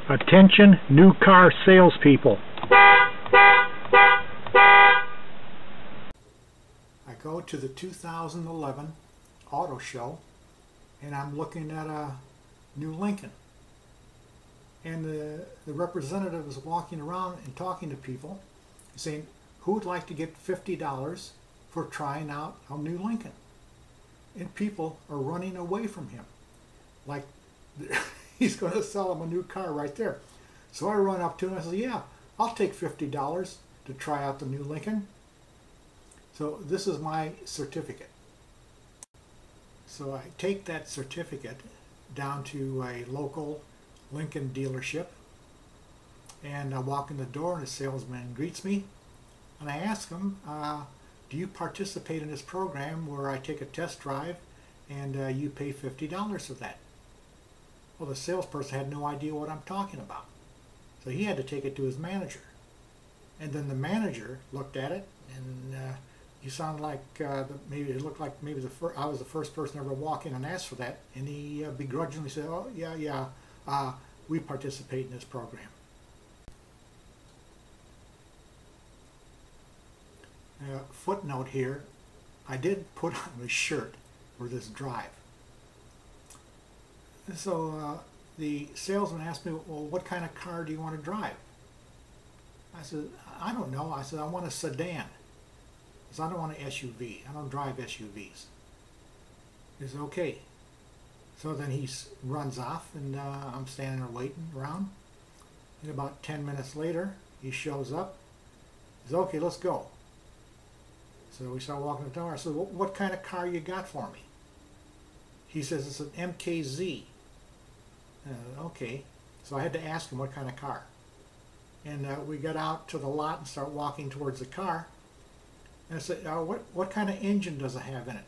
Attention new car salespeople. I go to the 2011 auto show and I'm looking at a new Lincoln. And the representative is walking around and talking to people saying, who would like to get $50 for trying out a new Lincoln? And people are running away from him. Like he's going to sell them a new car right there. So I run up to him and I say, yeah, I'll take $50 to try out the new Lincoln. So this is my certificate. So I take that certificate down to a local Lincoln dealership and I walk in the door and the salesman greets me and I ask him, do you participate in this program where I take a test drive and you pay $50 for that? Well, the salesperson had no idea what I'm talking about. So he had to take it to his manager. And then the manager looked at it and you sound like maybe it looked like maybe I was the first person to ever walk in and ask for that. And he begrudgingly said, oh, yeah, we participate in this program. Footnote here, I did put on a shirt for this drive. And so the salesman asked me, well, what kind of car do you want to drive? I said, I don't know. I said, I want a sedan. I said, I don't want an SUV. I don't drive SUVs. He said, okay. So then he runs off and I'm standing there waiting around. And about 10 minutes later, he shows up. He says, okay, let's go. So we start walking the door. I said, well, what kind of car you got for me? He says, it's an MKZ. Okay. So I had to ask him what kind of car. And we got out to the lot and start walking towards the car. And I said, what kind of engine does it have in it?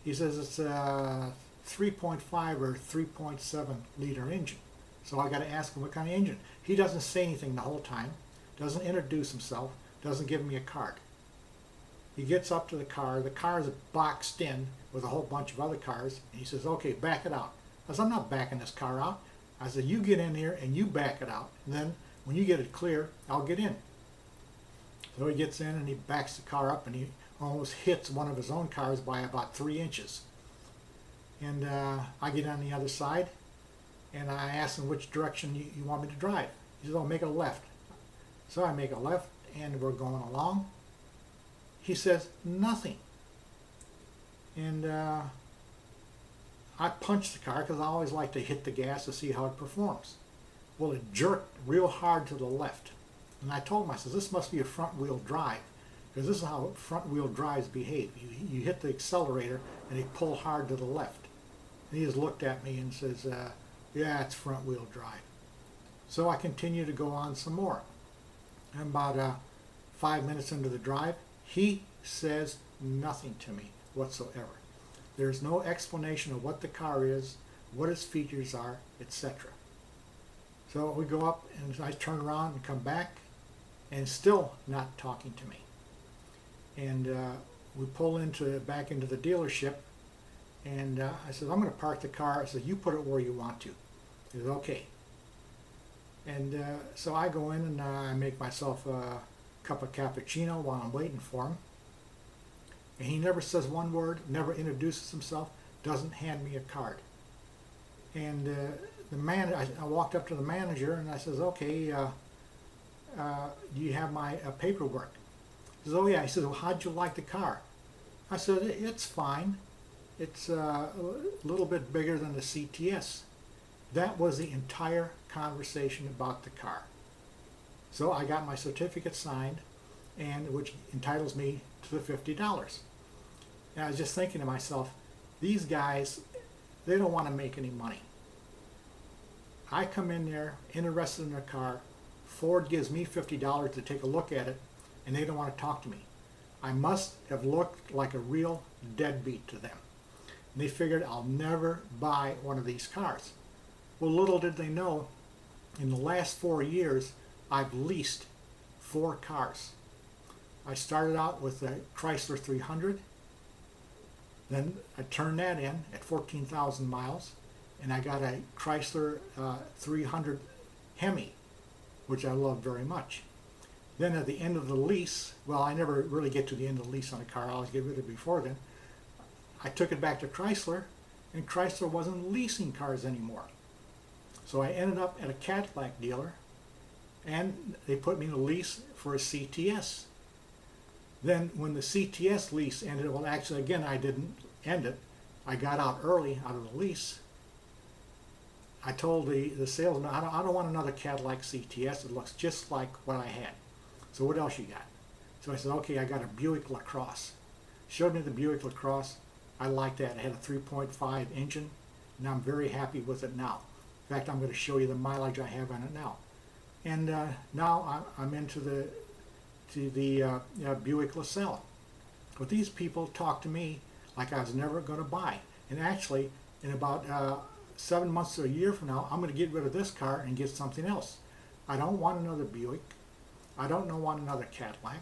He says it's a 3.5 or 3.7 liter engine. So I got to ask him what kind of engine. He doesn't say anything the whole time, doesn't introduce himself, doesn't give me a card. He gets up to the car is boxed in with a whole bunch of other cars, and he says, okay, back it out. I said, I'm not backing this car out. I said, you get in here and you back it out, and then when you get it clear, I'll get in. So he gets in and he backs the car up and he almost hits one of his own cars by about 3 inches. And I get on the other side and I ask him which direction you want me to drive. He says, oh, make a left. So I make a left and we're going along. He says nothing. And I punch the car because I always like to hit the gas to see how it performs. Well, it jerked real hard to the left. And I told him, I said, this must be a front-wheel drive, because this is how front-wheel drives behave. You hit the accelerator and they pull hard to the left. And he just looked at me and says, yeah, it's front-wheel drive. So I continue to go on some more. And about 5 minutes into the drive, he says nothing to me whatsoever. There's no explanation of what the car is, what its features are, etc. So we go up and I turn around and come back and still not talking to me. And we pull back into the dealership and I said, I'm going to park the car. I said, you put it where you want to. He said, okay. And so I go in and I make myself a cup of cappuccino while I'm waiting for him. And he never says one word, never introduces himself, doesn't hand me a card. And I walked up to the manager and I says, okay, do you have my paperwork? He says, oh yeah. He says, well, how'd you like the car? I said, it's fine. It's a little bit bigger than the CTS. That was the entire conversation about the car. So I got my certificate signed, and which entitles me to the $50. And I was just thinking to myself, these guys, they don't want to make any money. I come in there interested in their car. Ford gives me $50 to take a look at it, and they don't want to talk to me. I must have looked like a real deadbeat to them. And they figured I'll never buy one of these cars. Well, little did they know, in the last 4 years, I've leased 4 cars. I started out with a Chrysler 300. Then I turned that in at 14,000 miles. And I got a Chrysler 300 Hemi, which I loved very much. Then at the end of the lease, well, I never really get to the end of the lease on a car. I always get rid of it before then. I took it back to Chrysler, and Chrysler wasn't leasing cars anymore. So I ended up at a Cadillac dealer, and they put me in a lease for a CTS. Then when the CTS lease ended, well, actually, again, I didn't end it. I got out early out of the lease. I told the salesman, I don't want another Cadillac CTS. It looks just like what I had. So what else you got? So I said, okay, I got a Buick LaCrosse. Showed me the Buick LaCrosse. I liked that. It had a 3.5 engine, and I'm very happy with it now. In fact, I'm going to show you the mileage I have on it now. And now I'm into the Buick LaSalle. But these people talk to me like I was never going to buy. And actually, in about 7 months to a year from now, I'm going to get rid of this car and get something else. I don't want another Buick. I don't want another Cadillac.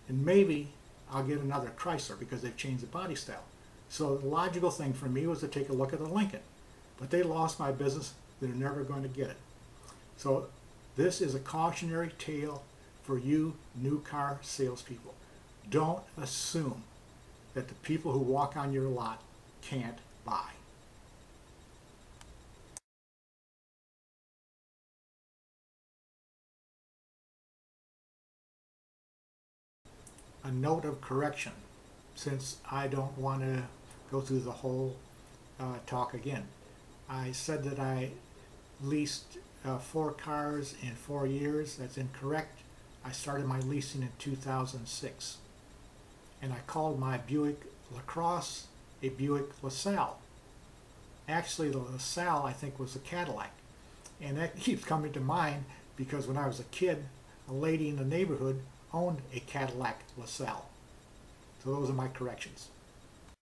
And maybe I'll get another Chrysler because they've changed the body style. So the logical thing for me was to take a look at the Lincoln. But they lost my business. They're never going to get it. So this is a cautionary tale for you new car salespeople. Don't assume that the people who walk on your lot can't buy. A note of correction, since I don't want to go through the whole talk again. I said that I leased 4 cars in 4 years. That's incorrect. I started my leasing in 2006. And I called my Buick LaCrosse a Buick LaSalle. Actually, the LaSalle, I think, was a Cadillac. And that keeps coming to mind because when I was a kid, a lady in the neighborhood owned a Cadillac LaSalle. So those are my corrections.